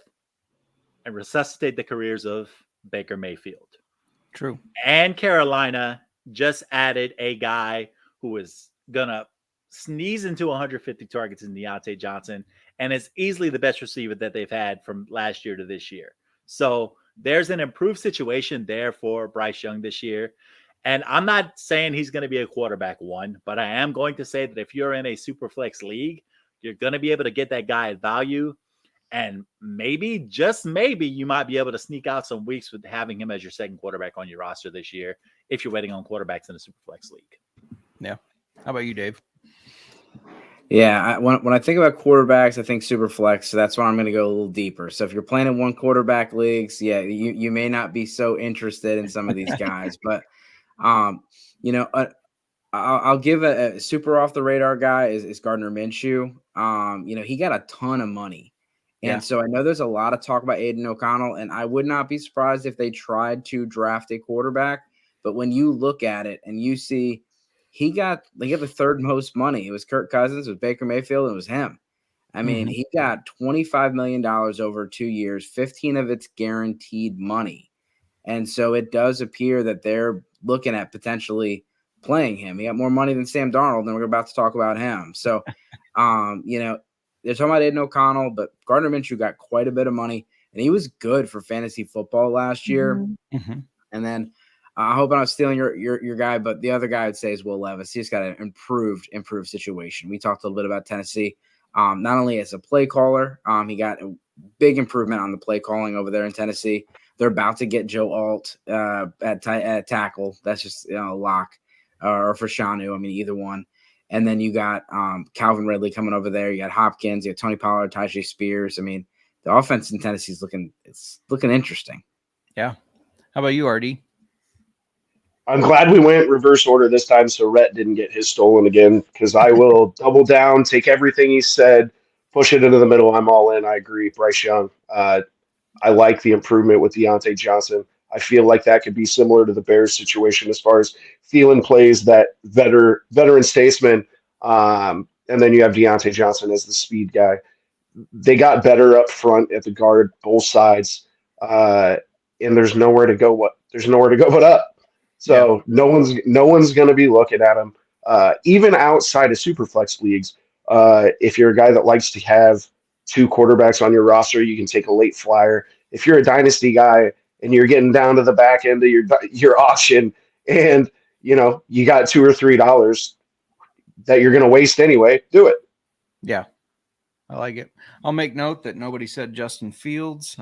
and resuscitate the careers of Baker Mayfield. True. And Carolina just added a guy who is going to sneeze into 150 targets in Deontay Johnson, and is easily the best receiver that they've had from last year to this year. So there's an improved situation there for Bryce Young this year. And I'm not saying he's going to be a quarterback one, but I am going to say that if you're in a super flex league, you're going to be able to get that guy at value. And maybe, just maybe, you might be able to sneak out some weeks with having him as your second quarterback on your roster this year if you're waiting on quarterbacks in a super flex league. Yeah. How about you, Dave? Yeah, when I think about quarterbacks, I think super flex. So that's why I'm going to go a little deeper. So if you're playing in one quarterback leagues, yeah, you may not be so interested in some of these guys, but I'll give a super off the radar guy is Gardner Minshew. He got a ton of money. And so I know there's a lot of talk about Aiden O'Connell, and I would not be surprised if they tried to draft a quarterback. But when you look at it and you see they got the third most money, it was Kirk Cousins, it was Baker Mayfield, and it was him. I mean, he got $25 million over 2 years, 15 of it's guaranteed money. And so it does appear that they're looking at potentially playing him. He got more money than Sam Darnold, and we're about to talk about him. So, they're talking about Aiden O'Connell, but Gardner Minshew got quite a bit of money, and he was good for fantasy football last year. And then I hope I'm not stealing your guy, but the other guy I'd say is Will Levis. He's got an improved situation. We talked a little bit about Tennessee. Not only as a play caller, he got a big improvement on the play calling over there in Tennessee. They're about to get Joe Alt at tackle. That's just a lock, or for Shanu. I mean, either one. And then you got Calvin Ridley coming over there. You got Hopkins. You got Tony Pollard, Tajay Spears. I mean, the offense in Tennessee is looking interesting. Yeah. How about you, RD? I'm glad we went reverse order this time so Rhett didn't get his stolen again, because I will double down, take everything he said, push it into the middle. I'm all in. I agree. Bryce Young. I like the improvement with Deontay Johnson. I feel like that could be similar to the Bears situation as far as Thielen plays that veteran statesman, and then you have Deontay Johnson as the speed guy. They got better up front at the guard, both sides, and there's nowhere to go. There's nowhere to go but up. So no one's going to be looking at him, even outside of Superflex leagues. If you're a guy that likes to have two quarterbacks on your roster, you can take a late flyer. If you're a dynasty guy and you're getting down to the back end of your auction, and you got $2 or $3 that you're going to waste anyway, do it. Yeah, I like it. I'll make note that nobody said Justin Fields.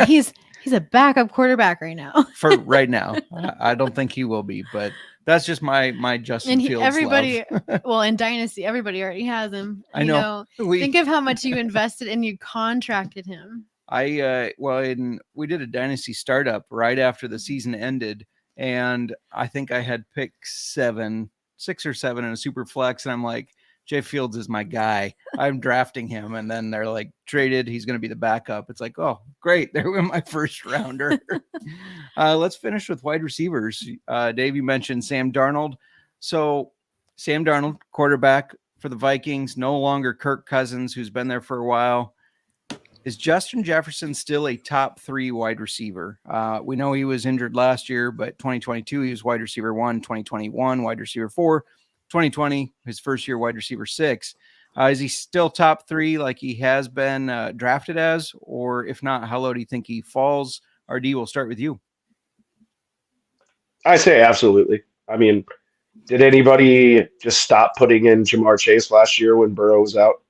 He's a backup quarterback right now. For right now, I don't think he will be, but that's just my Justin Fields. Everybody, love. well, in Dynasty, everybody already has him. I know. Think of how much you invested and you contracted him. We did a Dynasty startup right after the season ended, and I think I had picked 6 or 7 in a super flex, and I'm like, Jay Fields is my guy. I'm drafting him, and then they're like, traded. He's going to be the backup. It's like, oh, great. There went my first rounder. Let's finish with wide receivers. Dave, you mentioned Sam Darnold. So Sam Darnold, quarterback for the Vikings, no longer Kirk Cousins, who's been there for a while. Is Justin Jefferson still a top 3 wide receiver? We know he was injured last year, but 2022, he was wide receiver 1, 2021, wide receiver 4, 2020, his first year, wide receiver 6. Is he still top 3 like he has been drafted as? Or if not, how low do you think he falls? RD, we'll start with you. I say absolutely. I mean, did anybody just stop putting in Jamar Chase last year when Burrow was out?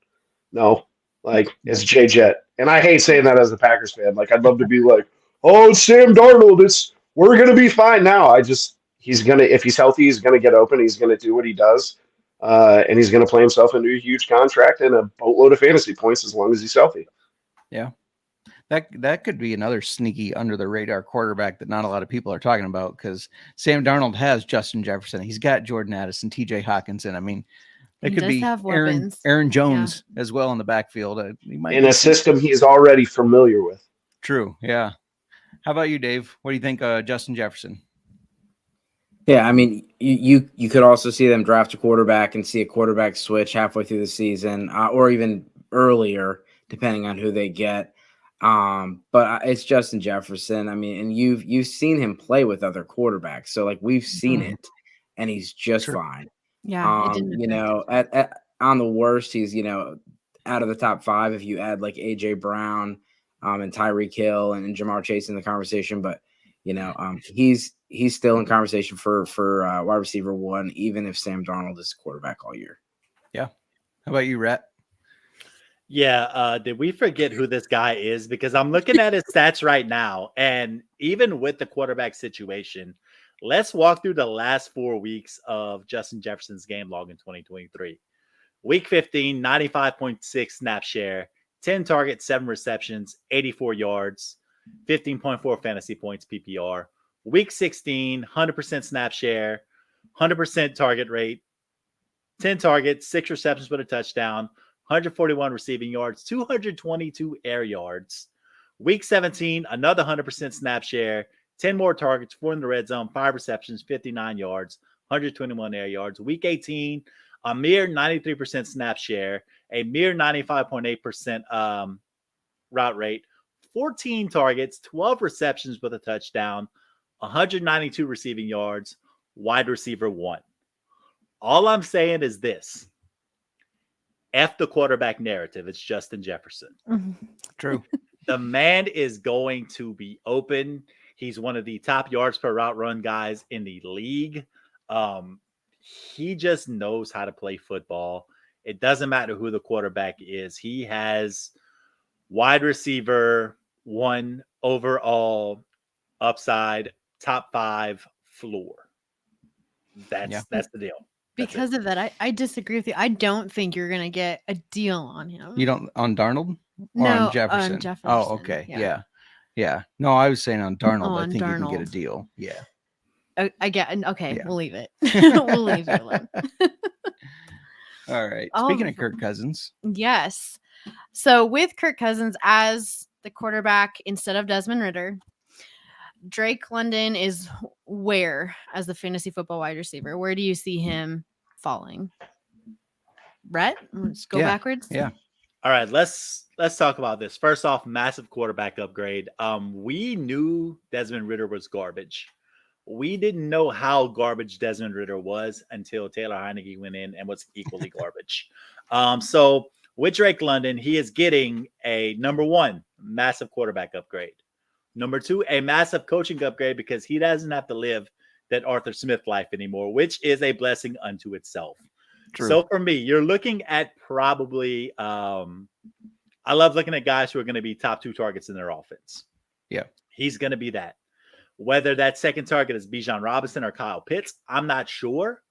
No. Like, it's J Jet. And I hate saying that as a Packers fan. Like, I'd love to be like, oh, it's Sam Darnold. We're going to be fine now. If he's healthy, he's going to get open. He's going to do what he does. And he's going to play himself into a huge contract and a boatload of fantasy points as long as he's healthy. Yeah. That could be another sneaky under the radar quarterback that not a lot of people are talking about, because Sam Darnold has Justin Jefferson. He's got Jordan Addison, TJ Hawkinson. I mean, it could be Aaron Jones as well in the backfield. In a system he's already familiar with. True. Yeah. How about you, Dave? What do you think Justin Jefferson? Yeah, I mean, you could also see them draft a quarterback and see a quarterback switch halfway through the season, or even earlier, depending on who they get. But it's Justin Jefferson. I mean, and you've seen him play with other quarterbacks, so like we've seen it, and he's just fine. Yeah, at on the worst, he's out of the top 5 if you add like AJ Brown, and Tyreek Hill and Jamar Chase in the conversation. But he's he's still in conversation for wide receiver 1, even if Sam Darnold is quarterback all year. Yeah. How about you, Rhett? Yeah, did we forget who this guy is? Because I'm looking at his stats right now, and even with the quarterback situation, let's walk through the last 4 weeks of Justin Jefferson's game log in 2023. Week 15, 95.6 snap share, 10 targets, 7 receptions, 84 yards, 15.4 fantasy points PPR. Week 16, 100% snap share, 100% target rate, 10 targets, 6 receptions with a touchdown, 141 receiving yards, 222 air yards. Week 17, another 100% snap share, 10 more targets, 4 in the red zone, 5 receptions, 59 yards, 121 air yards. Week 18, a mere 93% snap share, a mere 95.8% route rate, 14 targets, 12 receptions with a touchdown, 192 receiving yards, wide receiver 1. All I'm saying is this. F the quarterback narrative. It's Justin Jefferson. True. The man is going to be open. He's one of the top yards per route run guys in the league. He just knows how to play football. It doesn't matter who the quarterback is. He has wide receiver 1 overall upside, top 5 floor. That's the deal. Because of that, I disagree with you. I don't think you're going to get a deal on him. You don't on Darnold? Or No, on Jefferson? on Jefferson. Oh, okay. Yeah. Yeah. No, I was saying on Darnold. I On think you can get a Darnold. deal. Yeah. I get. Okay, Yeah. we'll leave it. We'll leave it alone. All right. Oh, Speaking of Kirk Cousins. Yes. So with Kirk Cousins as the quarterback instead of Desmond Ridder, Drake London is where as the fantasy football wide receiver? Where do you see him falling? Rhett, let's go backwards. Yeah. All right, let's talk about this. First off, massive quarterback upgrade. We knew Desmond Ridder was garbage. We didn't know how garbage Desmond Ridder was until Taylor Heineke went in and was equally garbage. So with Drake London, he is getting a number 1, massive quarterback upgrade. Number 2, a massive coaching upgrade because he doesn't have to live that Arthur Smith life anymore, which is a blessing unto itself. True. So for me, you're looking at probably I love looking at guys who are going to be top 2 targets in their offense. Yeah. He's going to be that. Whether that second target is Bijan Robinson or Kyle Pitts, I'm not sure.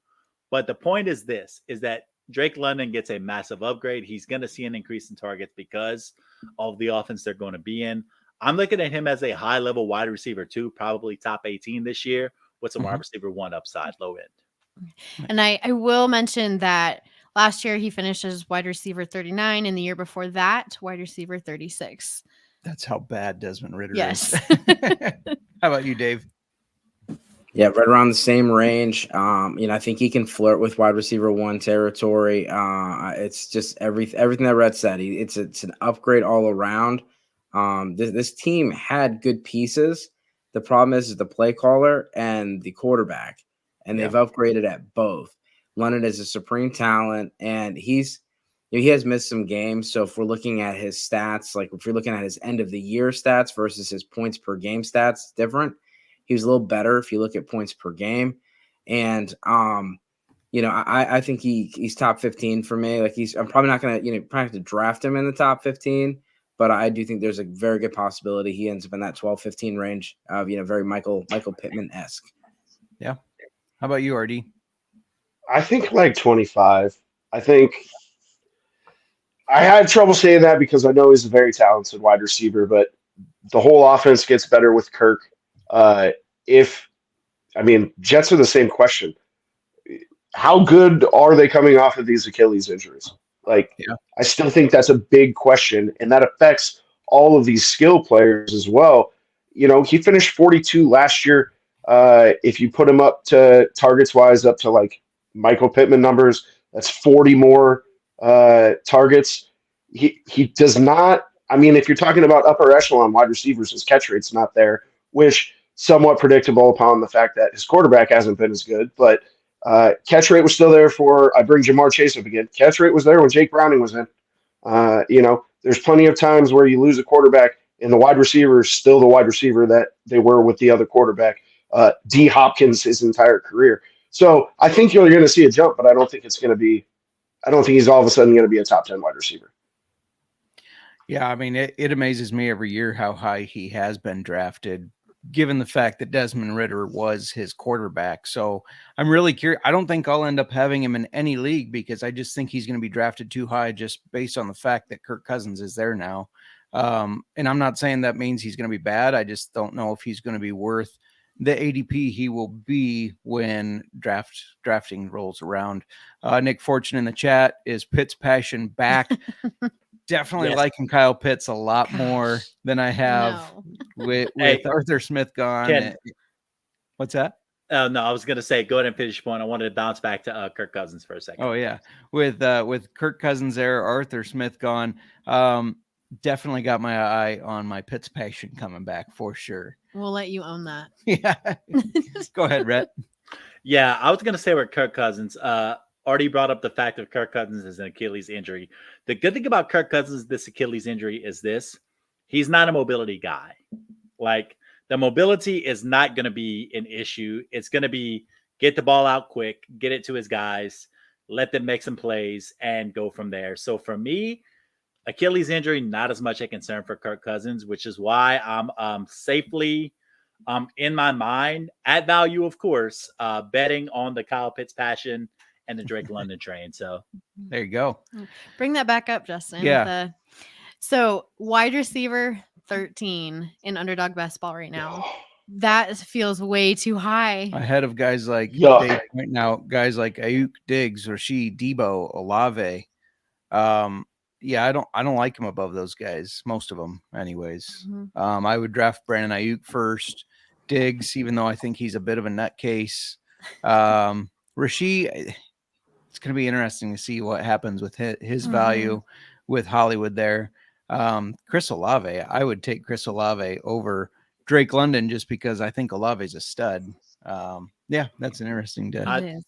But the point is this, is that Drake London gets a massive upgrade. He's going to see an increase in targets because of the offense they're going to be in. I'm looking at him as a high-level wide receiver 2, probably top 18 this year with some wide receiver 1 upside, low end. And I will mention that last year he finished as wide receiver 39, and the year before that, wide receiver 36. That's how bad Desmond Ridder Yes. is. How about you, Dave? Yeah, right around the same range. I think he can flirt with wide receiver 1 territory. It's just everything that Rhett said. It's an upgrade all around. This team had good pieces. The problem is the play caller and the quarterback, and they've upgraded at both. London is a supreme talent, and he has missed some games. So if we're looking at his stats, like if you're looking at his end of the year stats versus his points per game stats, it's different. He was a little better if you look at points per game. And, I think he's top 15 for me. Like I'm probably not going to, probably have to draft him in the top 15, but I do think there's a very good possibility he ends up in that 12-15 range of, very Michael Pittman-esque. Yeah. How about you, RD? I think like 25. I think I had trouble saying that because I know he's a very talented wide receiver, but the whole offense gets better with Kirk. Jets are the same question. How good are they coming off of these Achilles injuries? I still think that's a big question, and that affects all of these skill players as well. He finished 42 last year. If you put him up to targets wise, up to like Michael Pittman numbers, that's 40 more targets. He does not. If you're talking about upper echelon wide receivers, his catch rate's not there, which somewhat predictable upon the fact that his quarterback hasn't been as good. But catch rate was still there I bring Jamar Chase up again. Catch rate was there when Jake Browning was in. There's plenty of times where you lose a quarterback and the wide receiver is still the wide receiver that they were with the other quarterback. D Hopkins his entire career. So I think you're going to see a jump, but I don't think it's going to be. I don't think he's all of a sudden going to be a top 10 wide receiver. Yeah, I mean, it amazes me every year how high he has been drafted, given the fact that Desmond Ridder was his quarterback. So I'm really curious. I don't think I'll end up having him in any league because I just think he's going to be drafted too high just based on the fact that Kirk Cousins is there now. And I'm not saying that means he's going to be bad. I just don't know if he's going to be worth the ADP he will be when drafting rolls around. Nick Fortune in the chat, is Pitt's passion back? Definitely Yes. liking Kyle Pitts a lot more than I have with Hey, Arthur Smith gone. Ken. What's that? No, I was going to say, go ahead and finish your point. I wanted to bounce back to Kirk Cousins for a second. Oh yeah, with Kirk Cousins there, Arthur Smith gone. Definitely got my eye on my Pitts passion coming back for sure. We'll let you own that. Yeah, go ahead, Rhett. Yeah, I was going to say with Kirk Cousins, already brought up the fact of Kirk Cousins is an Achilles injury. The good thing about Kirk Cousins, this Achilles injury, is this: he's not a mobility guy. Like, the mobility is not going to be an issue. It's going to be get the ball out quick, get it to his guys, let them make some plays, and go from there. So for me, Achilles injury, not as much a concern for Kirk Cousins, which is why I'm safely in my mind, at value, of course, betting on the Kyle Pitts passion and the Drake London train. So there you go. Bring that back up, Justin. Yeah. So wide receiver 13 in Underdog Best Ball right now. That feels way too high. Ahead of guys like Dave pointing out, guys like Ayuk, Diggs, Rashid, Debo, Olave. Yeah, I don't like him above those guys, most of them anyways. Mm-hmm. I would draft Brandon Ayuk first, Diggs, even though I think he's a bit of a nutcase. Rashid, it's going to be interesting to see what happens with his value with Hollywood there. Chris Olave, I would take Chris Olave over Drake London just because I think Olave's a stud. Yeah, that's an interesting day.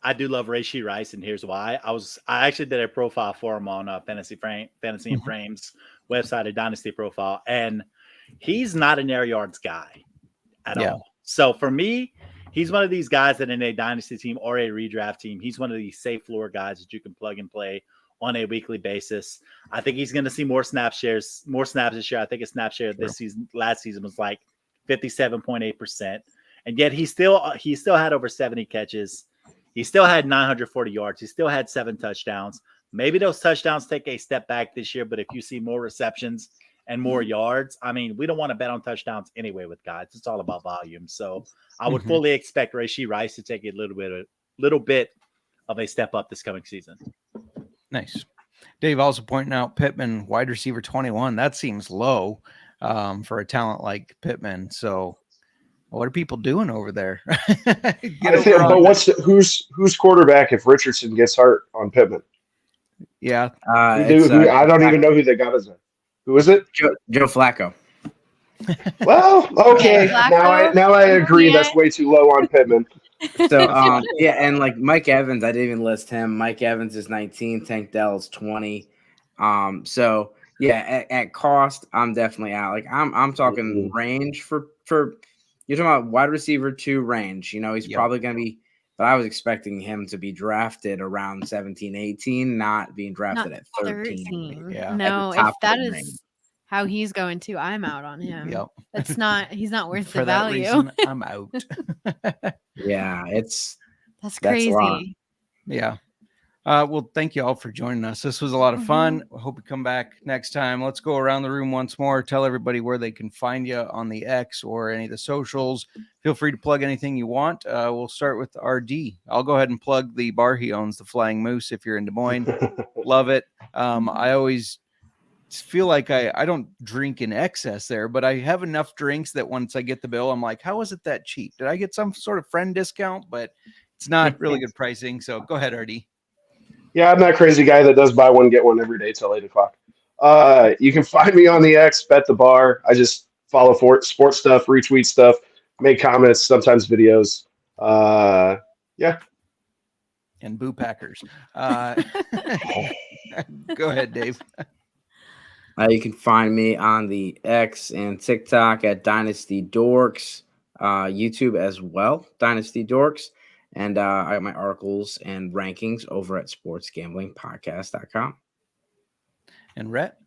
I do love Rashee Rice, and here's why. I actually did a profile for him on Fantasy and Frames website, a Dynasty profile, and he's not an air yards guy at all. So for me, he's one of these guys that in a Dynasty team or a redraft team, he's one of these safe floor guys that you can plug and play on a weekly basis. I think he's going to see more snaps this year. I think his snap share last season was like 57.8%. And yet he still had over 70 catches. He still had 940 yards. He still had 7 touchdowns. Maybe those touchdowns take a step back this year, but if you see more receptions and more yards, I mean, we don't want to bet on touchdowns anyway with guys. It's all about volume. So I would fully expect Rashee Rice to take a little bit of a step up this coming season. Nice. Dave also pointing out Pittman, wide receiver 21. That seems low for a talent like Pittman. So what are people doing over there? Who's quarterback if Richardson gets hurt on Pittman? Yeah. I don't even know who they got as a. Who is it? Joe Flacco. Well, okay. Now I agree. That's way too low on Pittman. So yeah, and like Mike Evans, I didn't even list him. Mike Evans is 19, Tank Dell's 20. So yeah, at cost, I'm definitely out. Like I'm talking range for you're talking about wide receiver 2 range. You know, he's probably gonna be, but I was expecting him to be drafted around 17, 18, not being drafted at 13. Yeah. No, if that is how he's going to, I'm out on him. Yep. He's not worth For the that value. reason, I'm out. Yeah, that's crazy. Yeah. Well, thank you all for joining us. This was a lot of fun. I hope you come back next time. Let's go around the room once more. Tell everybody where they can find you on the X or any of the socials. Feel free to plug anything you want. We'll start with RD. I'll go ahead and plug the bar he owns, the Flying Moose, if you're in Des Moines. Love it. I always feel like I don't drink in excess there, but I have enough drinks that once I get the bill, I'm like, how is it that cheap? Did I get some sort of friend discount? But it's not really good pricing. So go ahead, RD. Yeah, I'm that crazy guy that does buy one, get one every day till 8 o'clock. You can find me on the X, Bet the Bar. I just follow sports stuff, retweet stuff, make comments, sometimes videos. Yeah. And boo Packers. Go ahead, Dave. You can find me on the X and TikTok at Dynasty Dorks. YouTube as well, Dynasty Dorks. And I got my articles and rankings over at sportsgamblingpodcast.com. And Rhett?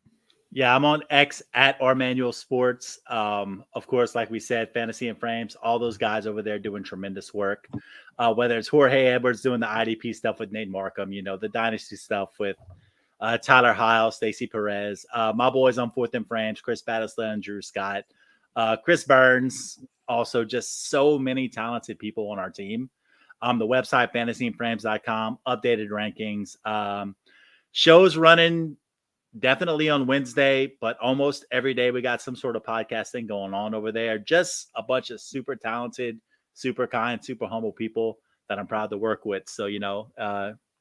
Yeah, I'm on X at Manual Sports. Of course, like we said, Fantasy and Frames, all those guys over there doing tremendous work. Whether it's Jorge Edwards doing the IDP stuff with Nate Markham, the Dynasty stuff with Tyler Heil, Stacey Perez, my boys on Fourth and Frames, Chris Battisla and Drew Scott, Chris Burns, also just so many talented people on our team. The website, fantasyandframes.com, updated rankings. Shows running definitely on Wednesday, but almost every day we got some sort of podcasting going on over there. Just a bunch of super talented, super kind, super humble people that I'm proud to work with. So,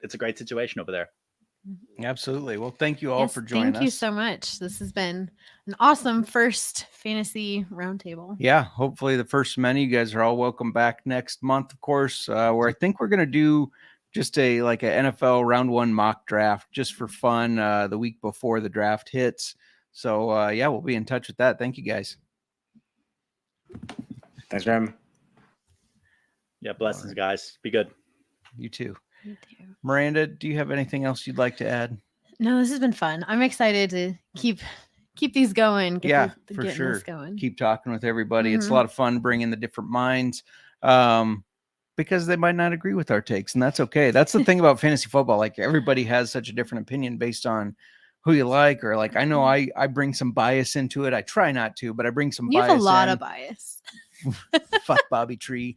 it's a great situation over there. Absolutely. Well, thank you all for joining us. Thank you so much. This has been an awesome first fantasy roundtable. Yeah, hopefully the first of many. You guys are all welcome back next month, of course, where I think we're going to do just a NFL round 1 mock draft just for fun the week before the draft hits. So, yeah, we'll be in touch with that. Thank you, guys. Thanks for having me. Yeah, blessings, guys. Be good. You too. You too. Miranda, do you have anything else you'd like to add? No, this has been fun. I'm excited to keep these going. For sure. This going. Keep talking with everybody. It's a lot of fun bringing the different minds because they might not agree with our takes, and that's okay. That's the thing about fantasy football. Like, everybody has such a different opinion based on who you like, or I know I bring some bias into it. I try not to, but I bring some bias. You have a lot of bias. Fuck Bobby Tree.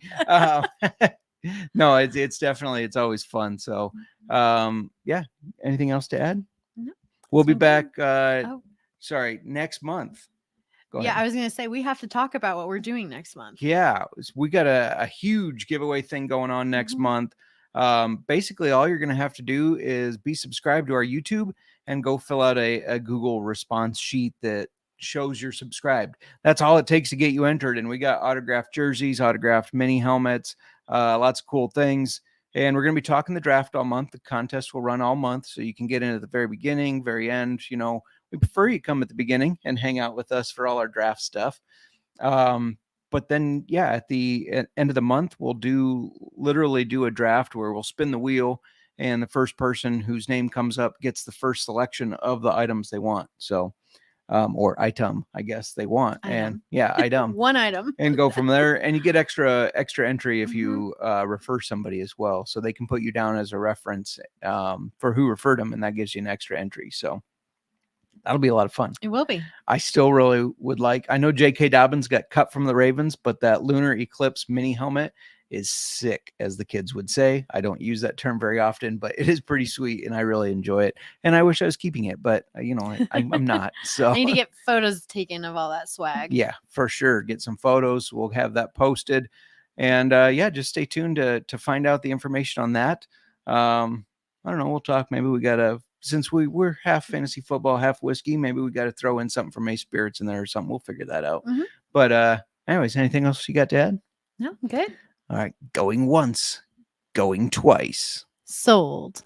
No, it's definitely, it's always fun. So, yeah. Anything else to add? No. We'll be back. Sorry, next month. Go yeah, ahead. I was going to say we have to talk about what we're doing next month. Yeah, we got a huge giveaway thing going on next month. Basically, all you're going to have to do is be subscribed to our YouTube and go fill out a Google response sheet that shows you're subscribed. That's all it takes to get you entered. And we got autographed jerseys, autographed mini helmets, lots of cool things. And we're going to be talking the draft all month. The contest will run all month, so you can get in at the very beginning, very end. We prefer you come at the beginning and hang out with us for all our draft stuff. But then, yeah, at the end of the month, we'll literally do a draft where we'll spin the wheel, and the first person whose name comes up gets the first selection of the items they want. So, or item, I guess they want. And yeah, item. One item. And go from there. And you get extra entry if you refer somebody as well. So they can put you down as a reference for who referred them, and that gives you an extra entry. So that'll be a lot of fun. It will be. I still really would I know J.K. Dobbins got cut from the Ravens, but that Lunar Eclipse mini helmet is sick, as the kids would say. I don't use that term very often, but it is pretty sweet, and I really enjoy it. And I wish I was keeping it, but I'm not. So I need to get photos taken of all that swag. Yeah, for sure. Get some photos. We'll have that posted. And yeah, just stay tuned to find out the information on that. I don't know. We'll talk. Maybe we got since we're half fantasy football, half whiskey, maybe we got to throw in something from Ace Spirits in there or something. We'll figure that out. But anyways, anything else you got to add? No, good. All right. Going once, going twice. Sold.